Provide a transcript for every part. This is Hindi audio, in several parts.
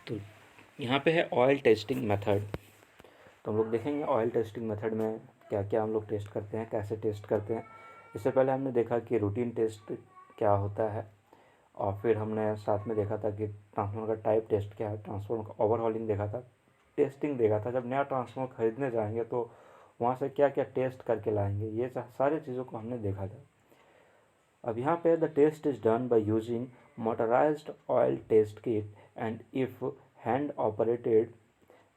तो यहाँ पे है ऑयल टेस्टिंग मेथड। तो हम लोग देखेंगे ऑयल टेस्टिंग मेथड में क्या क्या हम लोग टेस्ट करते हैं, कैसे टेस्ट करते हैं। इससे पहले हमने देखा कि रूटीन टेस्ट क्या होता है, और फिर हमने साथ में देखा था कि ट्रांसफार्मर का टाइप टेस्ट क्या है, ट्रांसफार्मर का ओवरहॉलिंग देखा था, टेस्टिंग देखा था। जब नया ट्रांसफार्मर खरीदने जाएंगे तो वहाँ से क्या क्या टेस्ट करके लाएंगे, ये सारी चीज़ों को हमने देखा था। अब यहाँ पे the test is done by using motorized oil test kit and if hand operated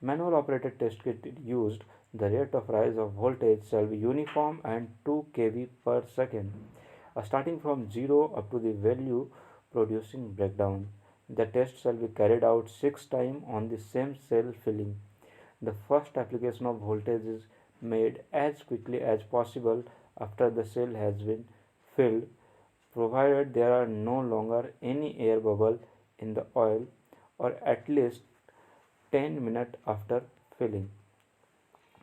manual operated test kit used, the rate of rise of voltage shall be uniform and 2 kV per second, starting from 0 up to the value producing breakdown. The test shall be carried out 6 times on the same cell filling. The first application of voltage is made as quickly as possible after the cell has been filled, provided there are no longer any air bubble in the oil, or at least 10 minutes after filling.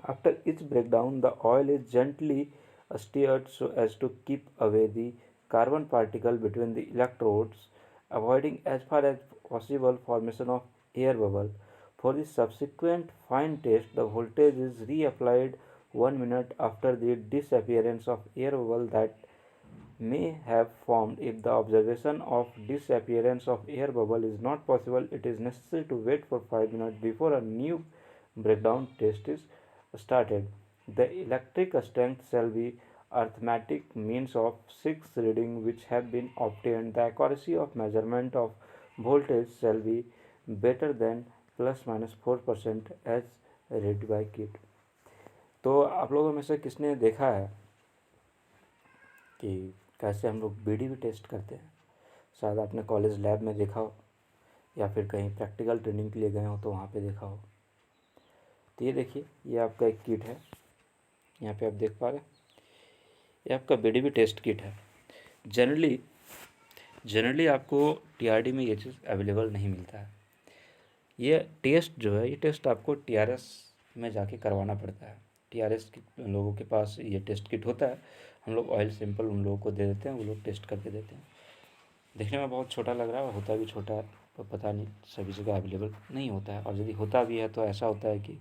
After each breakdown, the oil is gently stirred so as to keep away the carbon particle between the electrodes, avoiding as far as possible formation of air bubble. For the subsequent fine test, the voltage is reapplied 1 minute after the disappearance of air bubble that may have formed. If the observation of disappearance of air bubble is not possible, it is necessary to wait for 5 minutes before a new breakdown test is started. The electric strength shall be arithmetic means of 6 readings which have been obtained. The accuracy of measurement of voltage shall be better than plus minus 4% as read by kit. तो आप लोगों में से किसने देखा है कि कैसे हम लोग बीडी भी टेस्ट करते हैं? शायद आपने कॉलेज लैब में देखा हो, या फिर कहीं प्रैक्टिकल ट्रेनिंग के लिए गए हो तो वहाँ पे देखा हो। तो ये देखिए, ये आपका एक किट है, यहाँ पे आप देख पा रहे हैं, ये आपका बीडी भी टेस्ट किट है। जनरली आपको टीआरडी में ये चीज़ अवेलेबल नहीं मिलता है। ये टेस्ट जो है, ये टेस्ट आपको टीआरएस में जाके करवाना पड़ता है। टीआरएस लोगों के पास ये टेस्ट किट होता है, हम लोग ऑयल सैंपल उन लोगों को दे देते हैं, वो लोग टेस्ट करके देते हैं। देखने में बहुत छोटा लग रहा है, होता भी छोटा है, पर पता नहीं सभी जगह अवेलेबल नहीं होता है, और यदि होता भी है तो ऐसा होता है कि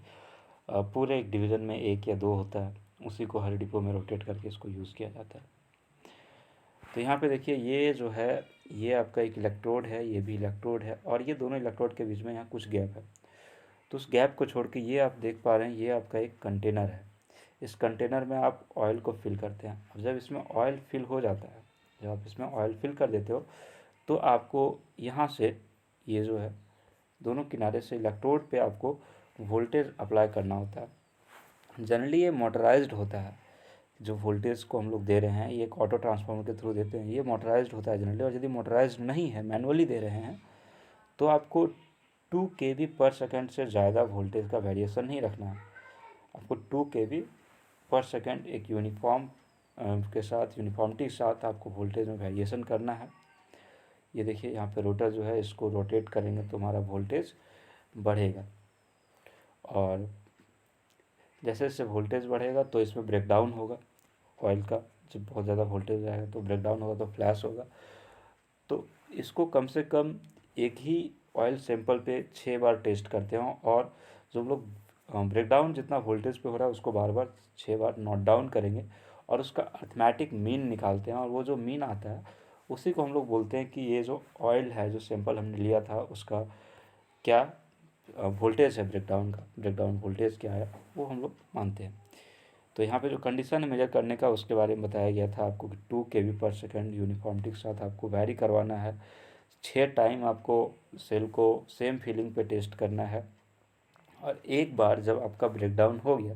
पूरे एक डिवीज़न में 1 या 2 होता है, उसी को हर डिपो में रोटेट करके इसको यूज़ किया जाता है। तो यहाँ पे देखिए, ये जो है, ये आपका एक इलेक्ट्रोड है, ये भी इलेक्ट्रोड है, और ये दोनों इलेक्ट्रोड के बीच में यहाँ कुछ गैप है। तो उस गैप को छोड़ के ये आप देख पा रहे हैं, ये आपका एक कंटेनर है। इस कंटेनर में आप ऑयल को फिल करते हैं। अब जब इसमें ऑयल फिल हो जाता है, जब आप इसमें ऑयल फिल कर देते हो, तो आपको यहाँ से, ये जो है, दोनों किनारे से इलेक्ट्रोड पे आपको वोल्टेज अप्लाई करना होता है। जनरली ये मोटराइज्ड होता है, जो वोल्टेज को हम लोग दे रहे हैं ये एक ऑटो ट्रांसफार्मर के थ्रू देते हैं, ये मोटराइज्ड होता है जनरली। और यदि मोटराइज्ड नहीं है, मैनुअली दे रहे हैं, तो आपको 2 kV पर सेकेंड से ज़्यादा वोल्टेज का वेरिएशन नहीं रखना है। आपको 2 kV पर सेकेंड एक यूनिफॉर्म के साथ, यूनिफॉर्मिटी के साथ आपको वोल्टेज में वेरिएशन करना है। ये देखिए, यहाँ पे रोटर जो है, इसको रोटेट करेंगे तो हमारा वोल्टेज बढ़ेगा, और जैसे जैसे वोल्टेज बढ़ेगा तो इसमें ब्रेकडाउन होगा ऑयल का। जब बहुत ज़्यादा वोल्टेज आएगा तो ब्रेकडाउन होगा, तो फ्लैश होगा। तो इसको कम से कम एक ही ऑयल सैंपल पे 6 बार टेस्ट करते हैं, और जो हम लोग ब्रेकडाउन जितना वोल्टेज पे हो रहा है उसको बार बार 6 बार नोट डाउन करेंगे, और उसका अर्थमेटिक मीन निकालते हैं। और वो जो मीन आता है उसी को हम लोग बोलते हैं कि ये जो ऑयल है, जो सैंपल हमने लिया था, उसका क्या वोल्टेज है, ब्रेकडाउन वोल्टेज क्या है, वो हम लोग मानते हैं। तो यहाँ पे जो कंडीशन है मेजर करने का, उसके बारे में बताया गया था आपको कि 2 kV पर सेकेंड यूनिफॉर्मिटी के साथ आपको वैरी करवाना है। 6 टाइम आपको सेल को सेम फीलिंग पे टेस्ट करना है, और एक बार जब आपका ब्रेकडाउन हो गया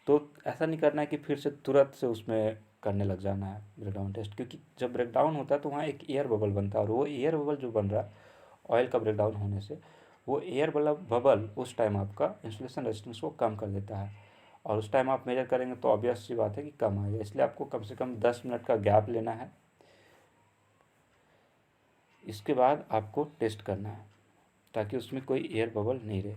तो ऐसा नहीं करना है कि फिर से तुरंत से उसमें करने लग जाना है ब्रेकडाउन टेस्ट, क्योंकि जब ब्रेकडाउन होता है तो वहाँ एक एयर बबल बनता है, और वो एयर बबल जो बन रहा है ऑयल का ब्रेकडाउन होने से, वो एयर बबल उस टाइम आपका इंसुलेशन रेजिस्टेंस को कम कर देता है, और उस टाइम आप मेजर करेंगे तो ऑब्वियस सी बात है कि कम आएगा। इसलिए आपको कम से कम 10 मिनट का गैप लेना है, इसके बाद आपको टेस्ट करना है, ताकि उसमें कोई एयर बबल नहीं रहे।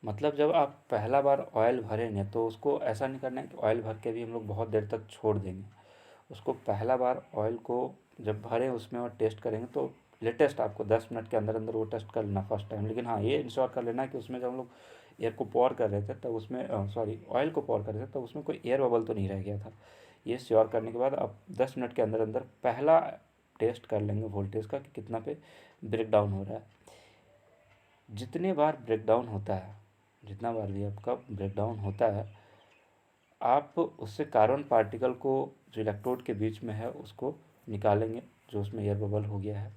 मतलब जब आप पहला बार ऑयल भरेंगे तो उसको ऐसा नहीं करना है कि ऑयल भर के भी हम लोग बहुत देर तक छोड़ देंगे। उसको पहला बार ऑयल को जब भरें उसमें और टेस्ट करेंगे तो लेटेस्ट आपको 10 मिनट के अंदर अंदर वो टेस्ट कर लेना फर्स्ट टाइम। लेकिन हाँ, ये इंश्योर कर लेना कि उसमें जब हम लोग एयर को पॉर कर रहे थे तब उसमें सॉरी ऑयल को पॉर कर रहे थे तब उसमें कोई एयर बबल तो नहीं रह गया था। ये श्योर करने के बाद आप 10 मिनट के अंदर अंदर पहला टेस्ट कर लेंगे वोल्टेज का कि कितना पे ब्रेक डाउन हो रहा है। जितने बार ब्रेक डाउन होता है, जितना बार भी आपका ब्रेक डाउन होता है, आप उससे कार्बन पार्टिकल को जो इलेक्ट्रोड के बीच में है उसको निकालेंगे, जो उसमें एयर बबल हो गया है,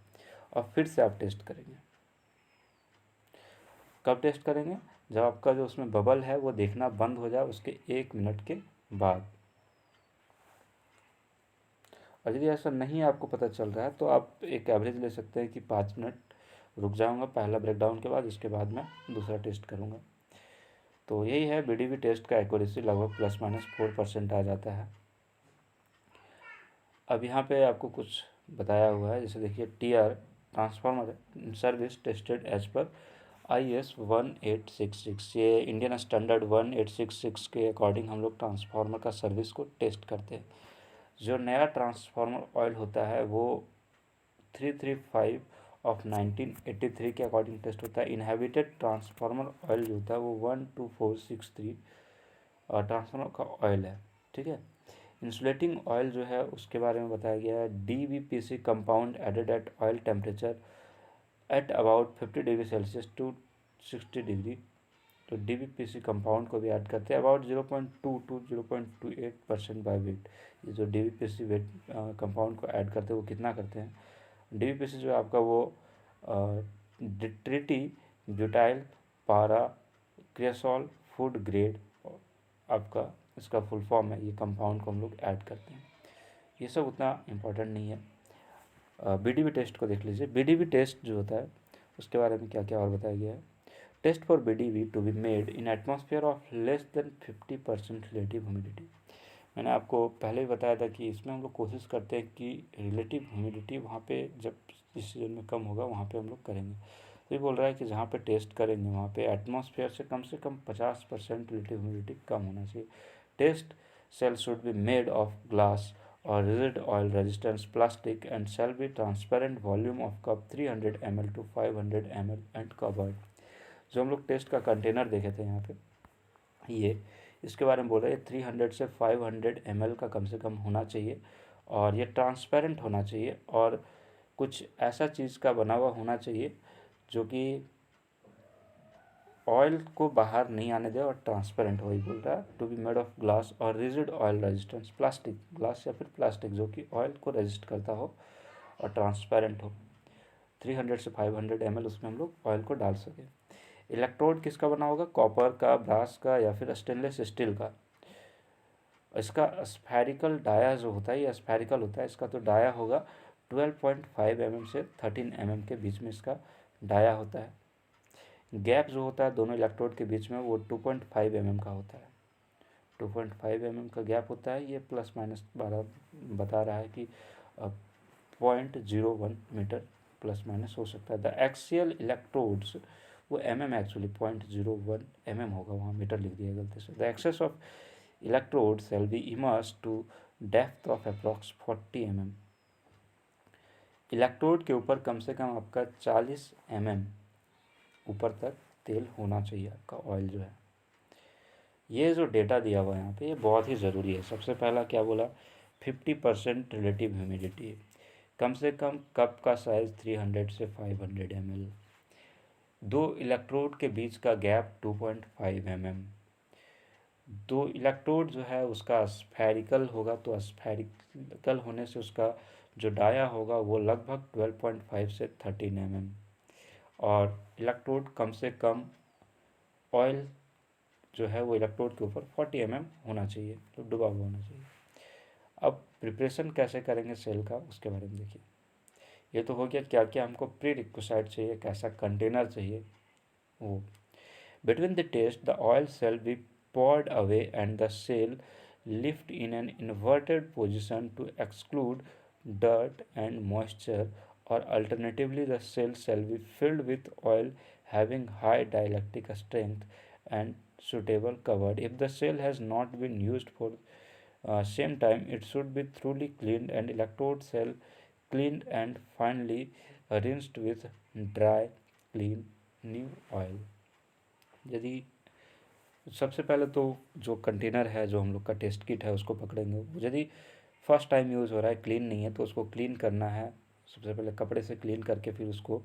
और फिर से आप टेस्ट करेंगे। कब टेस्ट करेंगे? जब आपका जो उसमें बबल है वो देखना बंद हो जाए उसके 1 मिनट के बाद। और यदि ऐसा नहीं आपको पता चल रहा है तो आप एक एवरेज ले सकते हैं कि 5 मिनट रुक जाऊंगा पहला ब्रेकडाउन के बाद, इसके बाद मैं दूसरा टेस्ट करूंगा। तो यही है, बीडीवी टेस्ट का एक्यूरेसी लगभग ±4% आ जाता है। अब यहाँ पे आपको कुछ बताया हुआ है, जैसे देखिए TR transformer service tested as per IS 1866, ये इंडियन स्टैंडर्ड 1866 के अकॉर्डिंग हम लोग ट्रांसफार्मर का सर्विस को टेस्ट करते हैं। जो नया ट्रांसफार्मर ऑयल होता है वो 335 ऑफ 1983 के अकॉर्डिंग टेस्ट होता है। इनहेबिटेड ट्रांसफार्मर ऑयल जो होता है वो 12463 ट्रांसफार्मर का ऑयल है, ठीक है। इंसुलेटिंग ऑयल जो है उसके बारे में बताया गया है, DBPC compound added at oil temperature at about 50 degree Celsius to 60 degree. तो DBPC कंपाउंड को भी ऐड करते हैं अबाउट 0.2 टू 0.28% बाय वेट। ये जो DBPC वेट कंपाउंड को ऐड करते हैं वो कितना करते हैं? DBPC जो है आपका वो ट्रिटी ब्यूटाइल पारा क्रेसॉल फूड ग्रेड आपका इसका फुल फॉर्म है। ये कंपाउंड को हम लोग ऐड करते हैं। ये सब उतना इम्पोर्टेंट नहीं है। BDV टेस्ट को देख लीजिए। BDV टेस्ट जो होता है उसके बारे में क्या क्या और बताया गया है। Test for BDV to be made in atmosphere of less than 50% relative humidity. मैंने आपको पहले ही बताया था कि इसमें हम लोग कोशिश करते हैं कि रिलेटिव ह्यूमिडिटी वहाँ पे जब जिस सीजन में कम होगा वहाँ पे हम लोग करेंगे। तो ये बोल रहा है कि जहाँ पे टेस्ट करेंगे वहाँ पे एटमॉस्फेयर से कम 50% रिलेटिव ह्यूमिडिटी कम होना चाहिए। Test cell should be made of glass और rigid oil resistance plastic and cell be transparent volume of cup 300 ml to 500 ml and covered. जो हम लोग टेस्ट का कंटेनर देखे थे यहाँ पे, ये इसके बारे में बोल रहे हैं 300 से 500 ml का कम से कम होना चाहिए, और ये ट्रांसपेरेंट होना चाहिए, और कुछ ऐसा चीज़ का बना हुआ होना चाहिए जो कि ऑयल को बाहर नहीं आने दे और ट्रांसपेरेंट हो। ही बोल रहा है to be made of glass और rigid oil resistance plastic, glass या फिर प्लास्टिक जो कि ऑयल को रेजिस्ट करता हो और ट्रांसपेरेंट हो। 300 से 500 ml उसमें हम लोग ऑयल को डाल सकें। इलेक्ट्रोड किसका बना होगा? कॉपर का, ब्रास का या फिर स्टेनलेस स्टील का। इसका स्फेरिकल डाया जो होता है, ये स्फेरिकल होता है, इसका तो डाया होगा 12.5 mm से 13 mm के बीच में इसका डाया होता है। गैप जो होता है दोनों इलेक्ट्रोड के बीच में वो 2.5 mm का होता है। 2.5 mm का गैप होता है। ये प्लस माइनस 12 बता रहा है कि 0.01 मीटर प्लस माइनस हो सकता है। द एक्सियल इलेक्ट्रोड्स वो mm एक्चुअली 0.01 mm होगा, वहाँ मीटर लिख दिया गलती से। The axes of electrode shall be immersed to depth of approx 40 mm। Electrode के ऊपर कम से कम आपका 40 mm ऊपर तक तेल होना चाहिए आपका ऑयल जो है। ये जो डेटा दिया हुआ है यहाँ पे ये बहुत ही ज़रूरी है। सबसे पहला क्या बोला? 50% रिलेटिव ह्यूमिडिटी, कम से कम कप का साइज़ 300 से 500 ml, दो इलेक्ट्रोड के बीच का गैप 2.5 mm, दो इलेक्ट्रोड जो है उसका स्फेरिकल होगा, तो स्फेरिकल होने से उसका जो डाया होगा वो लगभग 12.5 से 13 mm, और इलेक्ट्रोड कम से कम ऑयल जो है वो इलेक्ट्रोड के ऊपर 40 mm होना चाहिए, तो डूबा हुआ होना चाहिए। अब प्रिपरेशन कैसे करेंगे सेल का उसके बारे में देखिए। ये तो हो गया क्या क्या हमको प्री रिक्विसाइट चाहिए, कैसा कंटेनर चाहिए वो। Between the test the oil shall be poured away and the cell lift in an inverted position to exclude dirt and moisture, or alternatively the cell shall be filled with oil having high dielectric strength and suitable covered. If the cell has not been used for same time, it should be thoroughly cleaned and electrode cell cleaned and finally rinsed with dry clean new oil. यदि सबसे पहले तो जो कंटेनर है, जो हम लोग का टेस्ट किट है, उसको पकड़ेंगे। यदि फर्स्ट टाइम यूज़ हो रहा है, क्लीन नहीं है, तो उसको क्लीन करना है। सबसे पहले कपड़े से क्लीन करके फिर उसको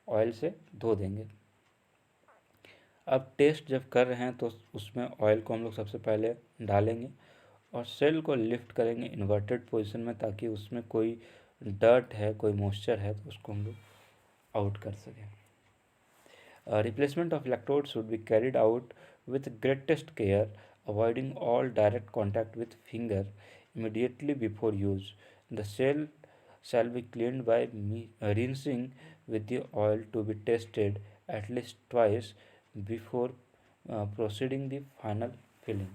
ऑयल से धो देंगे। अब टेस्ट जब कर रहे हैं तो उसमें ऑयल को हम लोग सबसे पहले डालेंगे और सेल को लिफ्ट करेंगे इन्वर्टेड पोजीशन में, ताकि उसमें कोई डर्ट है, कोई मॉइस्चर है, तो उसको हम लोग आउट कर सकें। Replacement of electrodes should be carried out with greatest care, avoiding all direct contact with finger immediately before use. The cell shall be cleaned by rinsing with the oil to be tested at least twice before proceeding the final filling.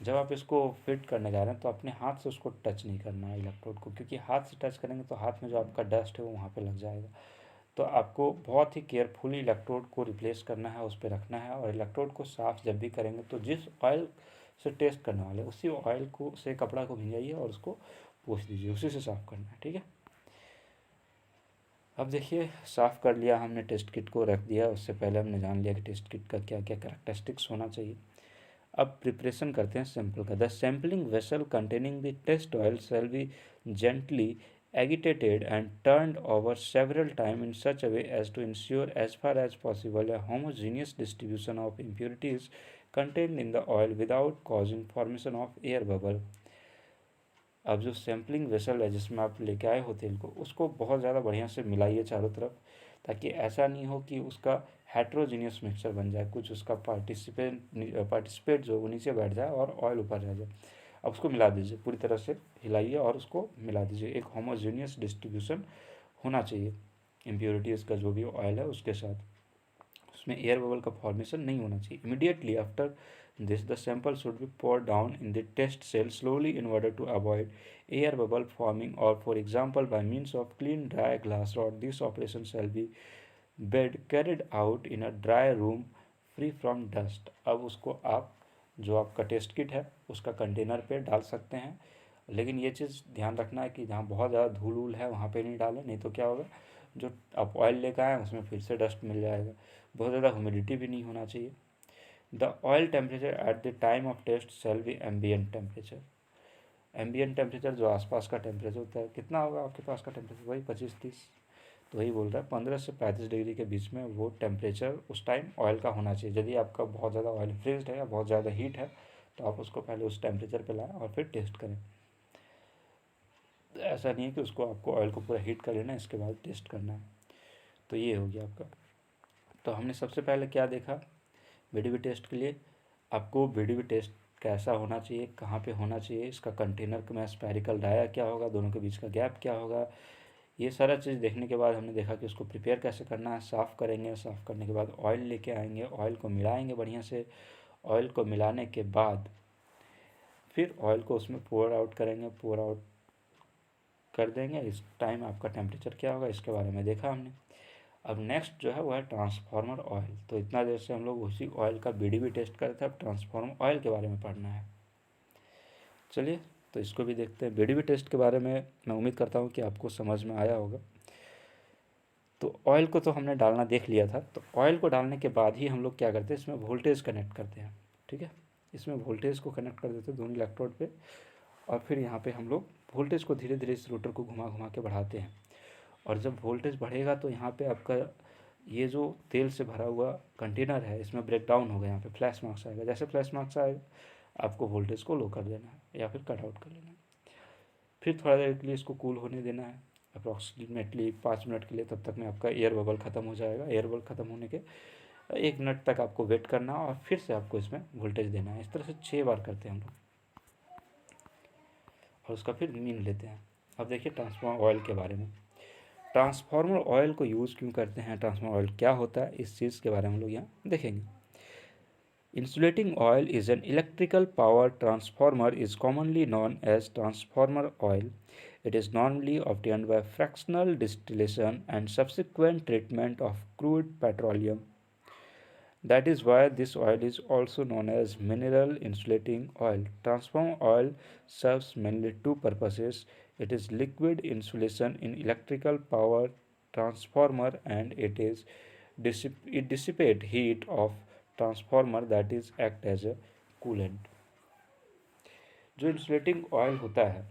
जब आप इसको फिट करने जा रहे हैं तो अपने हाथ से उसको टच नहीं करना है इलेक्ट्रोड को, क्योंकि हाथ से टच करेंगे तो हाथ में जो आपका डस्ट है वो वहाँ पे लग जाएगा। तो आपको बहुत ही केयरफुली इलेक्ट्रोड को रिप्लेस करना है, उस पर रखना है। और इलेक्ट्रोड को साफ़ जब भी करेंगे तो जिस ऑयल से टेस्ट करने वाले उसी ऑयल को से कपड़ा को भिंजाइए और उसको पोंछ दीजिए, उसी से साफ़ करना है, ठीक है। अब देखिए, साफ़ कर लिया हमने, टेस्ट किट को रख दिया। उससे पहले हमने जान लिया कि टेस्ट किट का क्या क्या कैरेक्टरिस्टिक्स होना चाहिए। अब प्रिपरेशन करते हैं सैंपल का। The sampling vessel containing the test oil shall be gently agitated and turned over several times in such a way as to ensure as far as possible a homogeneous distribution of impurities contained in the oil without causing formation of air bubble. अब जो सैम्पलिंग वेसल है जिसमें आप लेके आए हो तेल को, उसको बहुत ज़्यादा बढ़िया से मिलाइए चारों तरफ, ताकि ऐसा नहीं हो कि उसका हेट्रोजीनियस मिक्सचर बन जाए, कुछ उसका पार्टिसिपेट जो वो नीचे बैठ जाए और ऑयल ऊपर रह जाए। अब उसको मिला दीजिए, पूरी तरह से हिलाइए और उसको मिला दीजिए। एक होमोजेनियस डिस्ट्रीब्यूशन होना चाहिए इम्प्योरिटीज़ का, जो भी ऑयल है उसके साथ, उसमें एयर बबल का फॉर्मेशन नहीं होना चाहिए। Immediately after this the sample should be poured down in the test cell slowly in order to avoid air bubble forming, or for example by means of clean dry glass rod. This operation shall be carried out in a dry room free from dust. अब उसको आप जो आपका टेस्ट किट है उसका कंटेनर पे डाल सकते हैं, लेकिन ये चीज़ ध्यान रखना है कि जहाँ बहुत ज़्यादा धूल वूल है वहाँ पे नहीं डालें, नहीं तो क्या होगा, जो आप ऑयल लेकर आए उसमें फिर से डस्ट मिल जाएगा। बहुत ज़्यादा ह्यूमिडिटी भी नहीं होना चाहिए। The oil temperature at the time of test shall be ambient temperature. Ambient temperature जो आसपास का टेम्परेचर होता है, कितना होगा आपके पास का टेम्परेचर, वही 25-30, तो वही बोल रहा है 15 से 35 डिग्री के बीच में वो टेम्परेचर उस टाइम ऑयल का होना चाहिए। यदि आपका बहुत ज़्यादा ऑयल फ्रीज्ड है या बहुत ज़्यादा हीट है तो आप उसको पहले उस टेम्परेचर पे लाएं और फिर टेस्ट करें। ऐसा नहीं है कि उसको आपको ऑयल को पूरा हीट कर लेना है इसके बाद टेस्ट करना है। तो ये हो गया आपका। तो हमने सबसे पहले क्या देखा, बीडीबी टेस्ट के लिए आपको बीडीबी टेस्ट कैसा होना चाहिए, कहाँ पे होना चाहिए, इसका कंटेनर में स्पेरिकल डाया क्या होगा, दोनों के बीच का गैप क्या होगा, ये सारा चीज़ देखने के बाद हमने देखा कि उसको प्रिपेयर कैसे करना है। साफ़ करेंगे, साफ़ करने के बाद ऑयल लेके आएंगे, ऑयल को मिलाएंगे बढ़िया से। ऑयल को मिलाने के बाद फिर ऑयल को उसमें पोर आउट करेंगे, पोर आउट कर देंगे। इस टाइम आपका टेम्परेचर क्या होगा इसके बारे में देखा हमने। अब नेक्स्ट जो है वो है ट्रांसफार्मर ऑयल। तो इतना देर से हम लोग उसी ऑयल का बीडीबी टेस्ट कर रहे थे, अब ट्रांसफार्मर ऑयल के बारे में पढ़ना है। चलिए तो इसको भी देखते हैं। बीडीबी टेस्ट के बारे में मैं उम्मीद करता हूँ कि आपको समझ में आया होगा। तो ऑयल को तो हमने डालना देख लिया था। तो ऑयल को डालने के बाद ही हम लोग क्या करते हैं, इसमें वोल्टेज कनेक्ट करते हैं, ठीक है। इसमें वोल्टेज को कनेक्ट कर देते हैं दोनों इलेक्ट्रोड पे, और फिर यहाँ पे हम लोग वोल्टेज को धीरे धीरे इस रोटर को घुमा घुमा के बढ़ाते हैं। और जब वोल्टेज बढ़ेगा तो यहाँ पे आपका ये जो तेल से भरा हुआ कंटेनर है इसमें ब्रेक डाउन होगा, यहाँ पे फ्लैश मार्क्स आएगा। जैसे फ्लैश मार्क्स आएगा आपको वोल्टेज को लो कर देना है या फिर कट आउट कर लेना है। फिर थोड़ा देर के लिए इसको कूल होने देना है, अप्रॉक्सीमेटली 5 मिनट के लिए। तब तक में आपका एयर बबल ख़त्म हो जाएगा। एयर बबल ख़त्म होने के 1 मिनट तक आपको वेट करना और फिर से आपको इसमें वोल्टेज देना है। इस तरह से 6 बार करते हैं हम लोग और उसका फिर मीन लेते हैं। अब देखिए ट्रांसफार्मर ऑयल के बारे में। ट्रांसफार्मर ऑयल को यूज़ क्यों करते हैं, ट्रांसफार्मर ऑयल क्या होता है, इस चीज़ के बारे में हम लोग यहाँ देखेंगे। Insulating oil is an electrical power transformer is commonly known as transformer oil. It is normally obtained by fractional distillation and subsequent treatment of crude petroleum. That is why this oil is also known as mineral insulating oil. Transformer oil serves mainly two purposes. It is liquid insulation in electrical power transformer, and it dissipate heat of transformer, that is act as a coolant. जो इंसुलेटिंग ऑयल होता है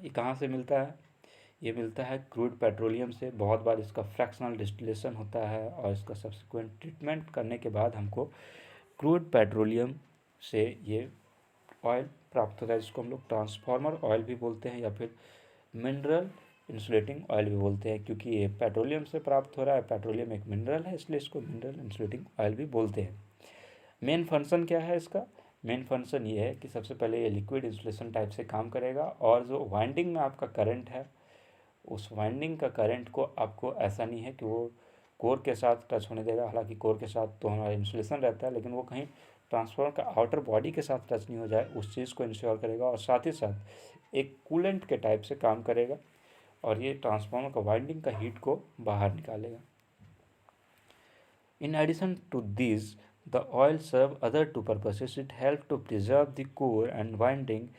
ये कहाँ से मिलता है? ये मिलता है क्रूड पेट्रोलियम से। बहुत बार इसका फ्रैक्शनल डिस्टिलेशन होता है और इसका सब्सिक्वेंट ट्रीटमेंट करने के बाद हमको क्रूड पेट्रोलियम से ये ऑयल प्राप्त होता है, जिसको हम लोग ट्रांसफार्मर ऑयल भी बोलते हैं या फिर मिनरल इंसुलेटिंग ऑयल भी बोलते हैं। क्योंकि ये पेट्रोलियम से प्राप्त हो रहा है, पेट्रोलियम एक मिनरल है, इसलिए इसको मिनरल इंसुलेटिंग ऑयल भी बोलते हैं। मेन फंक्शन क्या है इसका? मेन फंक्शन ये है कि सबसे पहले ये लिक्विड इंसुलेशन टाइप से काम करेगा, और जो वाइंडिंग में आपका करंट है उस वाइंडिंग का करंट को आपको ऐसा नहीं है कि वो कोर के साथ टच होने देगा। हालांकि कोर के साथ तो हमारा इंसुलेशन रहता है, लेकिन वो कहीं ट्रांसफार्मर का आउटर बॉडी के साथ टच नहीं हो जाए, उस चीज़ को इंश्योर करेगा, और साथ ही साथ एक कूलेंट के टाइप से काम करेगा, और ये ट्रांसफार्मर का वाइंडिंग का हीट को बाहर निकालेगा। In addition to these, the oil serve other two purposes. It helps to preserve the core and winding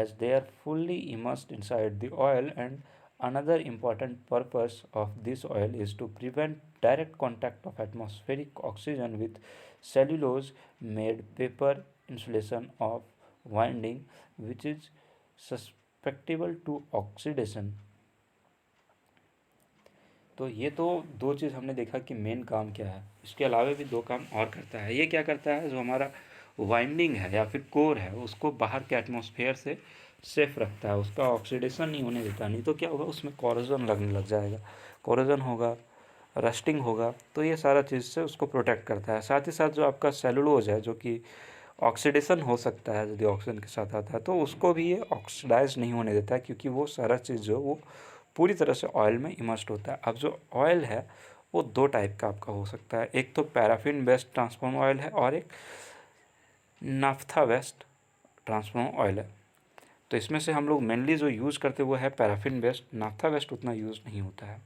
as they are fully immersed inside the oil, and another important purpose of this oil is to prevent direct contact of atmospheric oxygen with cellulose made paper insulation of winding, which is susceptible to oxidation. तो ये तो दो चीज़ हमने देखा कि मेन काम क्या है। इसके अलावा भी दो काम और करता है। ये क्या करता है? जो हमारा वाइंडिंग है या फिर कोर है उसको बाहर के एटमॉस्फेयर से सेफ रखता है, उसका ऑक्सीडेशन नहीं होने देता। नहीं तो क्या होगा, उसमें कोरोजन लगने लग जाएगा, कोरोजन होगा, रस्टिंग होगा, तो ये सारा चीज़ से उसको प्रोटेक्ट करता है। साथ ही साथ जो आपका सेलुलोज है जो कि ऑक्सीडेशन हो सकता है यदि ऑक्सीजन के साथ आता है, तो उसको भी ये ऑक्सीडाइज नहीं होने देता है, क्योंकि वो सारा चीज़ जो वो पूरी तरह से ऑयल में इमर्स्ड होता है। अब जो ऑयल है वो दो टाइप का आपका हो सकता है। एक तो पैराफिन बेस्ड ट्रांसफॉर्म ऑयल है और एक नाफ्था बेस्ड ट्रांसफॉर्म ऑयल है। तो इसमें से हम लोग मेनली जो यूज़ करते हुए है पैराफिन बेस्ड। नाफ्था बेस्ड उतना यूज़ नहीं होता है।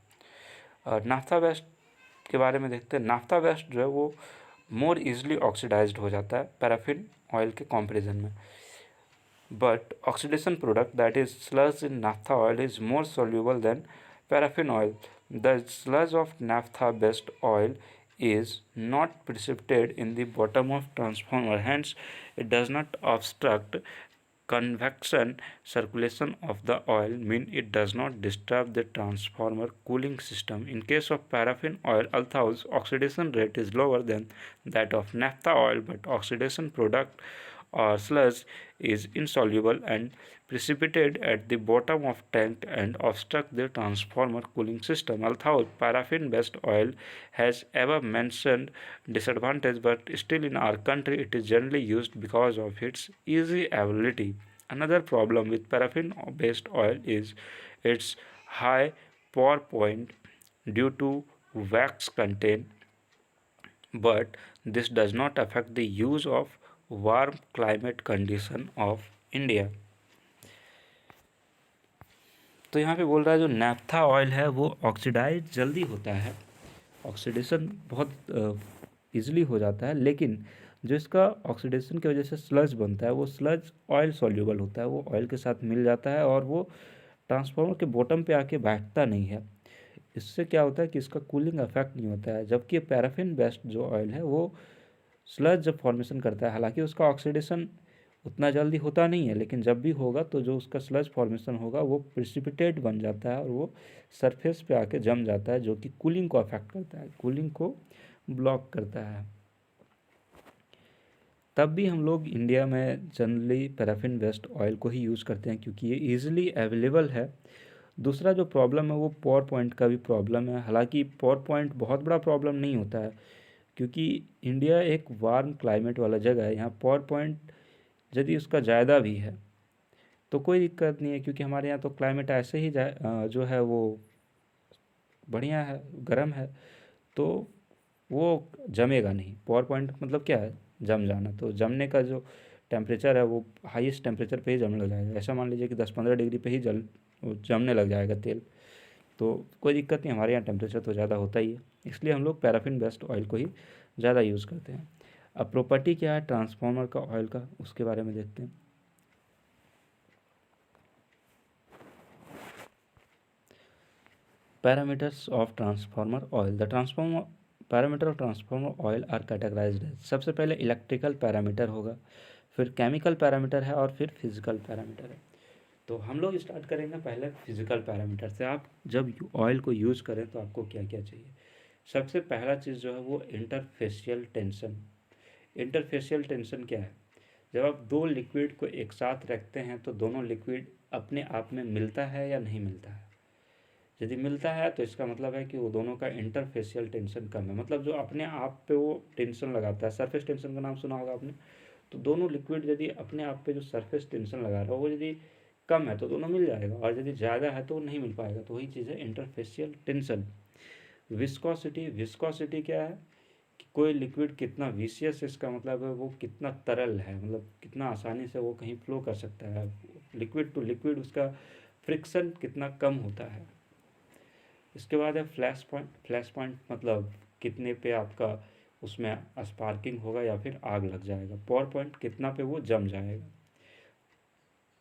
और नाफ्था बेस्ड के बारे में देखते हैं। नाफ्था बेस्ड जो है वो मोर इजली ऑक्सीडाइज्ड हो जाता है पैराफिन ऑयल के कंपैरिजन में। But oxidation product, that is sludge in naphtha oil, is more soluble than paraffin oil. The sludge of naphtha based oil is not precipitate in the bottom of transformer, hence it does not obstruct convection circulation of the oil, mean it does not disturb the transformer cooling system. In case of paraffin oil, although oxidation rate is lower than that of naphtha oil, but oxidation product or sludge is insoluble and precipitate at the bottom of tank and obstruct the transformer cooling system. Although paraffin based oil has above mentioned disadvantage, but still in our country it is generally used because of its easy availability. Another problem with paraffin based oil is its high pour point due to wax content, but this does not affect the use of warm climate condition of India. तो यहाँ पे बोल रहा है जो नैफ्था ऑयल है वो ऑक्सीडाइज जल्दी होता है, ऑक्सीडेशन बहुत ईजिली हो जाता है, लेकिन जो इसका ऑक्सीडेशन की वजह से स्लज बनता है वो स्लज ऑयल सॉल्यूबल होता है, वो ऑयल के साथ मिल जाता है और वो ट्रांसफार्मर के बॉटम पे आके बैठता नहीं है। इससे क्या होता है कि इसका कूलिंग इफेक्ट नहीं होता है। जबकि पैराफिन बेस्ड जो ऑयल है वो स्लज जब फॉर्मेशन करता है, हालांकि उसका ऑक्सीडेशन उतना जल्दी होता नहीं है, लेकिन जब भी होगा तो जो उसका स्लज फॉर्मेशन होगा वो प्रिसिपिटेट बन जाता है और वो सरफेस पे आके जम जाता है, जो कि कूलिंग को अफेक्ट करता है, कूलिंग को ब्लॉक करता है। तब भी हम लोग इंडिया में जनरली पैराफिन बेस्ड ऑयल को ही यूज़ करते हैं क्योंकि ये ईजिली अवेलेबल है। दूसरा जो प्रॉब्लम है वो पावर पॉइंट का भी प्रॉब्लम है। हालांकि पावर पॉइंट बहुत बड़ा प्रॉब्लम नहीं होता है क्योंकि इंडिया एक वार्म क्लाइमेट वाला जगह है। यहाँ पावर पॉइंट यदि उसका ज़्यादा भी है तो कोई दिक्कत नहीं है, क्योंकि हमारे यहाँ तो क्लाइमेट ऐसे ही जो है वो बढ़िया है, गर्म है, तो वो जमेगा नहीं। पावर पॉइंट मतलब क्या है, जम जाना। तो जमने का जो टेम्परेचर है वो हाईएस्ट टेम्परेचर पे ही जमने लग जाएगा। ऐसा मान लीजिए कि 10-15 डिग्री पे ही जमने लग जाएगा तेल, तो कोई दिक्कत नहीं। हमारे यहाँ टेम्परेचर तो ज़्यादा होता ही है, इसलिए हम लोग पैराफिन बेस्ड ऑयल को ही ज़्यादा यूज़ करते हैं। अब प्रॉपर्टी क्या है ट्रांसफार्मर का ऑयल का, उसके बारे में देखते हैं। Parameters of transformer oil. The transformer parameter of transformer oil are categorized है। सबसे पहले इलेक्ट्रिकल पैरामीटर होगा, फिर केमिकल पैरामीटर है और फिर फिजिकल पैरामीटर है। तो हम लोग स्टार्ट करेंगे पहले फिजिकल पैरामीटर से। आप जब ऑयल को यूज़ करें तो आपको क्या क्या चाहिए। सबसे पहला चीज़ जो है वो इंटरफेशियल टेंशन। इंटरफेशियल टेंशन क्या है, जब आप दो लिक्विड को एक साथ रखते हैं तो दोनों लिक्विड अपने आप में मिलता है या नहीं मिलता है। यदि मिलता है तो इसका मतलब है कि वो दोनों का इंटरफेशियल टेंशन कम है, मतलब जो अपने आप पे वो टेंशन लगाता है, सरफेस टेंशन का नाम सुना होगा आपने। तो दोनों लिक्विड यदि अपने आप पे जो सरफेस टेंशन लगा रहा है वो यदि कम है तो दोनों मिल जाएगा, और यदि ज़्यादा है तो वो नहीं मिल पाएगा। तो वही चीज़ है इंटरफेशियल टेंशन। विस्कोसिटी, विस्कोसिटी क्या है कि कोई लिक्विड कितना विसियस, इसका मतलब है वो कितना तरल है, मतलब कितना आसानी से वो कहीं फ्लो कर सकता है, लिक्विड टू लिक्विड उसका फ्रिक्शन कितना कम होता है। इसके बाद है फ्लैश पॉइंट। फ्लैश पॉइंट मतलब कितने पे आपका उसमें स्पार्किंग होगा या फिर आग लग जाएगा। पावर पॉइंट कितना पे वो जम जाएगा।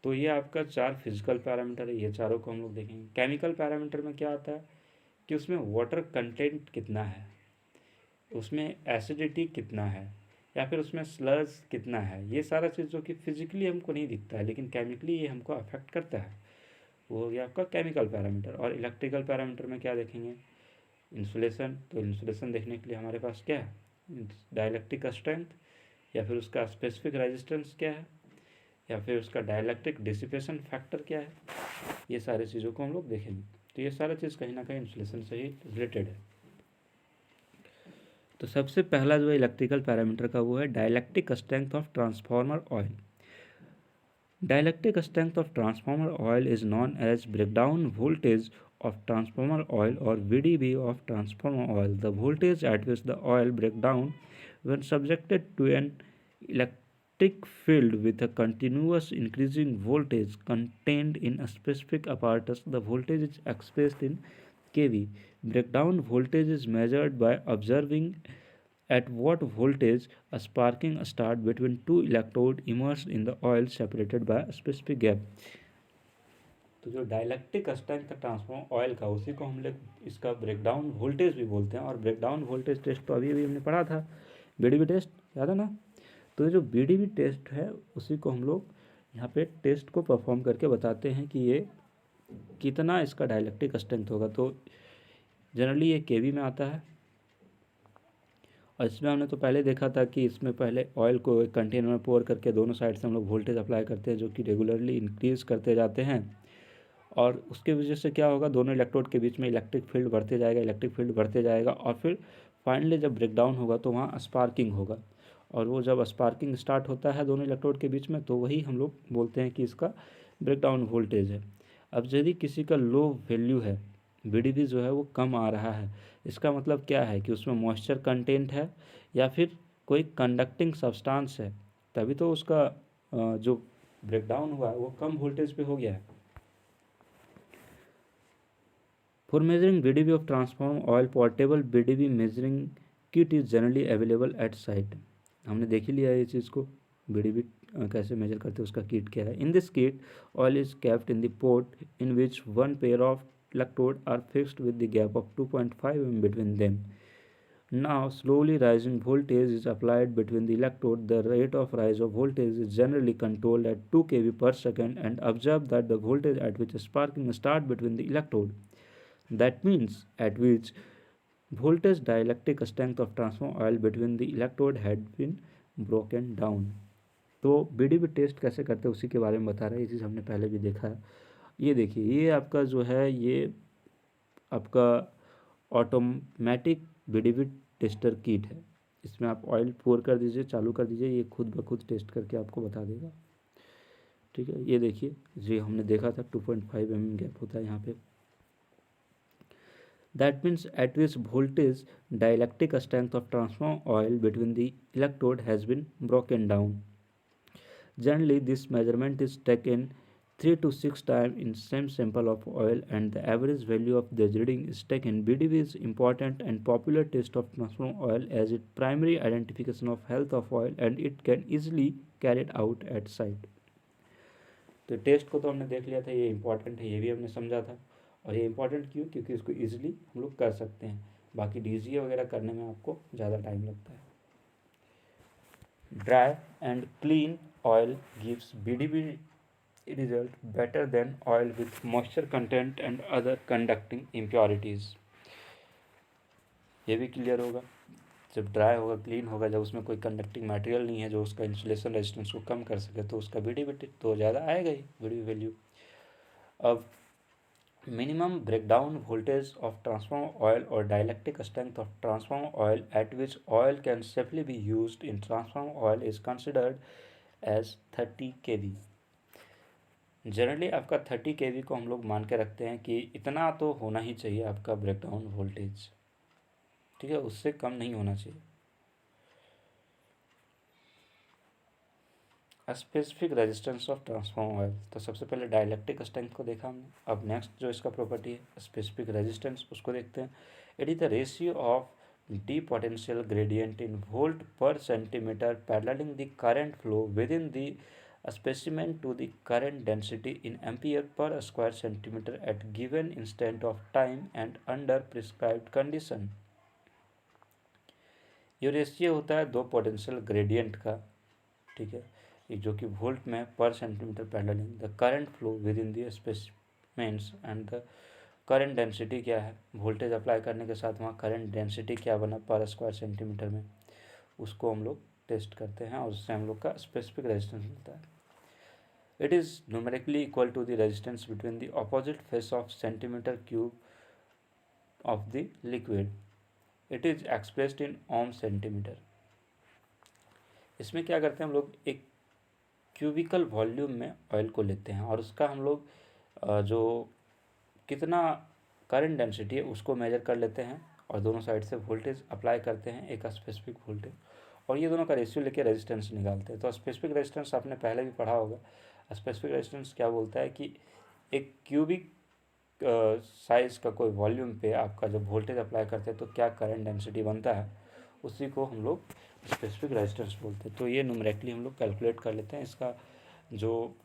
तो ये आपका चार फिजिकल पैरामीटर है, ये चारों को हम लोग देखेंगे। केमिकल पैरामीटर में क्या आता है कि उसमें वाटर कंटेंट कितना है, उसमें एसिडिटी कितना है, या फिर उसमें स्लर्स कितना है। ये सारा चीज़ जो कि फिजिकली हमको नहीं दिखता है लेकिन केमिकली ये हमको अफेक्ट करता है, वो हो गया आपका केमिकल पैरामीटर। और इलेक्ट्रिकल पैरामीटर में क्या देखेंगे, इंसुलेशन। तो इंसुलेशन देखने के लिए हमारे पास क्या है, डाइलेक्ट्रिक स्ट्रेंथ, या फिर उसका स्पेसिफिक रेजिस्टेंस क्या है, या फिर उसका डाइलेक्ट्रिक डिसिपेशन फैक्टर क्या है। ये सारी चीज़ों को हम लोग देखेंगे। तो ये सारा चीज़ कहीं ना कहीं इंसुलेशन से ही रिलेटेड है। तो सबसे पहला जो इलेक्ट्रिकल पैरामीटर का वो है dielectric strength of transformer oil. Dielectric strength of transformer oil is known as breakdown voltage of transformer oil or VDV of transformer oil. The voltage at which the oil breaks down when subjected to an electric field with a continuous increasing voltage contained in a specific apparatus. The voltage is expressed in kV. Breakdown voltage is measured by observing at what voltage a sparking start between two electrodes immersed in the oil separated by a specific gap. तो जो डाइलेक्ट्रिक स्ट्रेंथ ट्रांसफॉर्मर ऑयल का उसी को हम लोग इसका ब्रेकडाउन वोल्टेज भी बोलते हैं। और ब्रेकडाउन वोल्टेज टेस्ट तो अभी हमने पढ़ा था, बीडीवी टेस्ट, याद है ना। तो जो बीडीवी टेस्ट है उसी को हम लोग यहाँ पे टेस्ट को परफॉर्म करके बताते हैं कि ये कितना इसका डाइलेक्ट्रिक स्ट्रेंथ होगा। तो जनरली ये केवी में आता है। और इसमें हमने तो पहले देखा था कि इसमें पहले ऑयल को एक कंटेनर में पोर करके दोनों साइड से हम लोग वोल्टेज अप्लाई करते हैं जो कि रेगुलरली इंक्रीज़ करते जाते हैं। और उसके वजह से क्या होगा, दोनों इलेक्ट्रोड के बीच में इलेक्ट्रिक फील्ड बढ़ते जाएगा, इलेक्ट्रिक फील्ड बढ़ते जाएगा, और फिर फाइनली जब ब्रेकडाउन होगा तो वहाँ स्पार्किंग होगा। और वो जब स्पार्किंग स्टार्ट होता है दोनों इलेक्ट्रोड के बीच में तो वही हम लोग बोलते हैं कि इसका ब्रेकडाउन वोल्टेज है। अब यदि किसी का लो वैल्यू है, बीडीवी जो है वो कम आ रहा है, इसका मतलब क्या है कि उसमें मॉइस्चर कंटेंट है या फिर कोई कंडक्टिंग सब्सटेंस है, तभी तो उसका जो ब्रेकडाउन हुआ है वो कम वोल्टेज पे हो गया है। For measuring BDV of transform oil, portable BDV measuring kit is generally available at site. हमने देख ही लिया ये चीज़ को, बीडीवी कैसे मेजर करते हैं, उसका किट क्या है। In this kit oil is kept in the port in which one pair of electrode are fixed with the gap of 2.5 mm between them. Now slowly rising voltage is applied between the electrode. The rate of rise of voltage is generally controlled at 2 kV per second, and observe that the voltage at which sparking start between the electrode, that means at which voltage dielectric strength of transformer oil between the electrode had been broken down. तो बीडीवी टेस्ट कैसे करते हैं उसी के बारे में बता रहा है। ये चीज़ हमने पहले भी देखा है। ये देखिए, ये आपका जो है ये आपका ऑटोमेटिक बीडीवी टेस्टर किट है। इसमें आप ऑयल पोर कर दीजिए, चालू कर दीजिए, ये खुद ब खुद टेस्ट करके आपको बता देगा। ठीक है, ये देखिए, ये हमने देखा था 2.5 mm गैप होता है यहाँ पे। That means eight which voltage dielectric strength of transformer oil between the electrode has been broken down. Generally, this measurement is taken 3 to 6 times in same sample of oil and the average value of this reading is taken. BDV is important and popular test of transform oil as it primary identification of health of oil and it can easily carried out at site. तो टेस्ट को तो हमने देख लिया था, ये इंपॉर्टेंट है, ये भी हमने समझा था। और ये इंपॉर्टेंट क्यों? क्योंकि इसको ईजिली हम लोग कर सकते हैं, बाकी डीजीए वगैरह करने में आपको ज़्यादा टाइम लगता है। Dry and clean oil gives BDV result better than oil with moisture content and other conducting impurities। ये भी क्लियर होगा, जब ड्राई होगा, क्लीन होगा, जब उसमें कोई कंडक्टिंग मटेरियल नहीं है जो उसका इंसुलेशन रेजिस्टेंस को कम कर सके, तो उसका बीडीबी तो ज़्यादा आएगा ही, बीडीबी वैल्यू। अब minimum breakdown voltage of transformer oil or dielectric strength of transformer oil at which oil can safely be used in transformer oil is considered as 30 kV। Generally आपका 30 kV को हम लोग मान के रखते हैं कि इतना तो होना ही चाहिए आपका ब्रेकडाउन वोल्टेज, ठीक है, उससे कम नहीं होना चाहिए। Specific resistance of transformer oil, तो सबसे पहले डाइलेक्ट्रिक स्ट्रेंथ को देखा हमने। अब नेक्स्ट जो इसका प्रॉपर्टी है स्पेसिफिक रेजिस्टेंस, उसको देखते हैं। It is the ratio of the potential gradient in volt per centimetre paralleling the current flow with in the specimen to the current density in ampere per square centimeter at given instant of time and under prescribed condition। ये रेशियो होता है दो पोटेंशियल ग्रेडियंट का, ठीक है, ये जो कि वोल्ट में per centimetre paralleling the current flow with in the specimens and the current density क्या है, वोल्टेज अप्लाई करने के साथ वहाँ करंट डेंसिटी क्या बना पर स्क्वायर सेंटीमीटर में, उसको हम लोग टेस्ट करते हैं और उससे हम लोग का स्पेसिफिक रेजिस्टेंस मिलता है। It is numerically equal to the resistance between the opposite face of centimeter cube of the liquid। It is expressed in ohm centimeter। इसमें क्या करते हैं हम लोग, एक क्यूबिकल वॉल्यूम में ऑयल को लेते हैं और उसका हम लोग जो कितना करंट डेंसिटी है उसको मेजर कर लेते हैं और दोनों साइड से वोल्टेज अप्लाई करते हैं एक स्पेसिफिक वोल्टेज, और ये दोनों का रेशियो लेके रेजिस्टेंस निकालते हैं। तो स्पेसिफिक रेजिस्टेंस आपने पहले भी पढ़ा होगा। स्पेसिफिक रेजिस्टेंस क्या बोलता है कि एक क्यूबिक साइज का कोई वॉल्यूम पे आपका जब वोल्टेज अप्लाई करते हैं तो क्या करंट डेंसिटी बनता है, उसी को हम लोग स्पेसिफिक रेजिस्टेंस बोलते हैं। तो ये न्यूमेरिकली हम लोग कैलकुलेट कर लेते हैं, इसका जो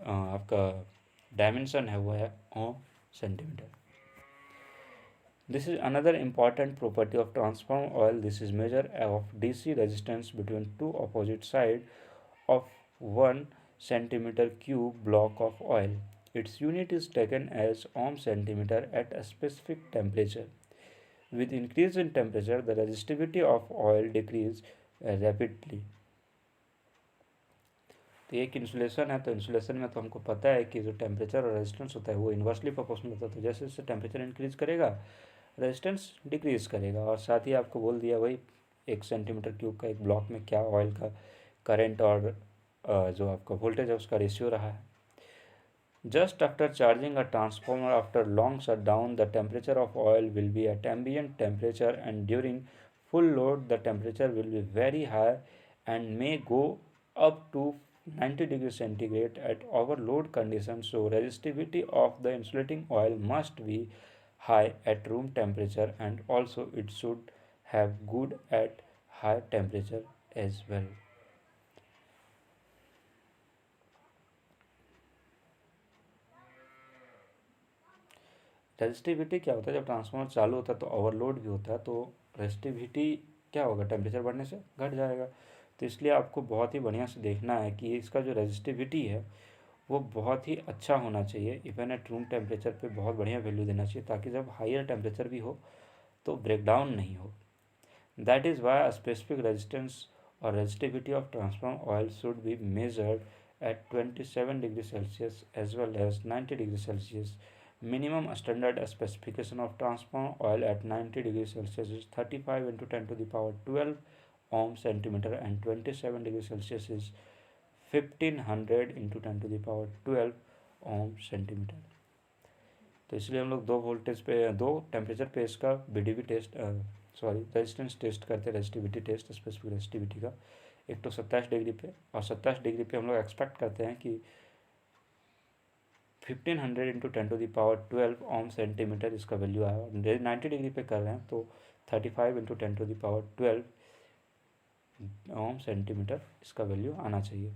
आपका डायमेंशन है वो है ओम centimetre. This is another important property of transformer oil. This is measure of DC resistance between two opposite sides of 1 centimeter cube block of oil। Its unit is taken as ohm centimeter at a specific temperature। With increase in temperature, the resistivity of oil decrease rapidly। तो एक इंसुलेशन है, तो इंसुलेशन में तो हमको पता है कि जो टेम्परेचर और रेजिस्टेंस होता है वो इन्वर्सली प्रोपोर्शनल होता है। तो जैसे जैसे टेम्परेचर इंक्रीज करेगा रेजिस्टेंस डिक्रीज करेगा। और साथ ही आपको बोल दिया वही 1 सेंटीमीटर क्यूब का एक ब्लॉक में क्या ऑयल का करंट और जो आपका वोल्टेज है उसका रेशियो रहा है। Just after charging a transformer after long shut down the temperature of oil will be at ambient temperature and during full load the temperature will be very high and may go up to 90 degrees centigrade at overload conditions। So resistivity of the insulating oil must be high at room temperature and also it should have good at high temperature as well। Resistivity क्या होता है, जब ट्रांसफार्मर चालू होता है तो ओवरलोड भी होता है, तो रेजिस्टिविटी क्या होगा, टेम्परेचर बढ़ने से घट जाएगा। तो इसलिए आपको बहुत ही बढ़िया से देखना है कि इसका जो रेजिस्टिविटी है वो बहुत ही अच्छा होना चाहिए, इवन एट रूम टेम्परेचर पे बहुत बढ़िया वैल्यू देना चाहिए, ताकि जब हायर टेम्परेचर भी हो तो ब्रेकडाउन नहीं हो। That is why specific resistance और resistivity of transformer oil should be measured at 27 degrees Celsius as well as 90 degrees Celsius। Minimum standard specification of transformer oil at 90 degrees Celsius is 35 into 10 to the power 12 ohm centimeter and 27 degrees Celsius is 1500 into 10 to the power 12 ohm centimeter। तो इसलिए हम लोग दो वोल्टेज पे, दो टेम्परेचर पे इसका बीडीवी टेस्ट रेजिस्टेंस टेस्ट करते हैं, रेजिस्टिविटी टेस्ट स्पेसिफिक रेजिस्टिविटी का। एक तो 27 डिग्री पे, और 27 डिग्री पे हम लोग एक्सपेक्ट करते हैं कि 1500 इंटू 10⁻12 ओम सेंटीमीटर इसका वैल्यू आया। 90 डिग्री पे कर रहे हैं तो 35 इंटू 10⁻12 ओम सेंटीमीटर इसका वैल्यू आना चाहिए।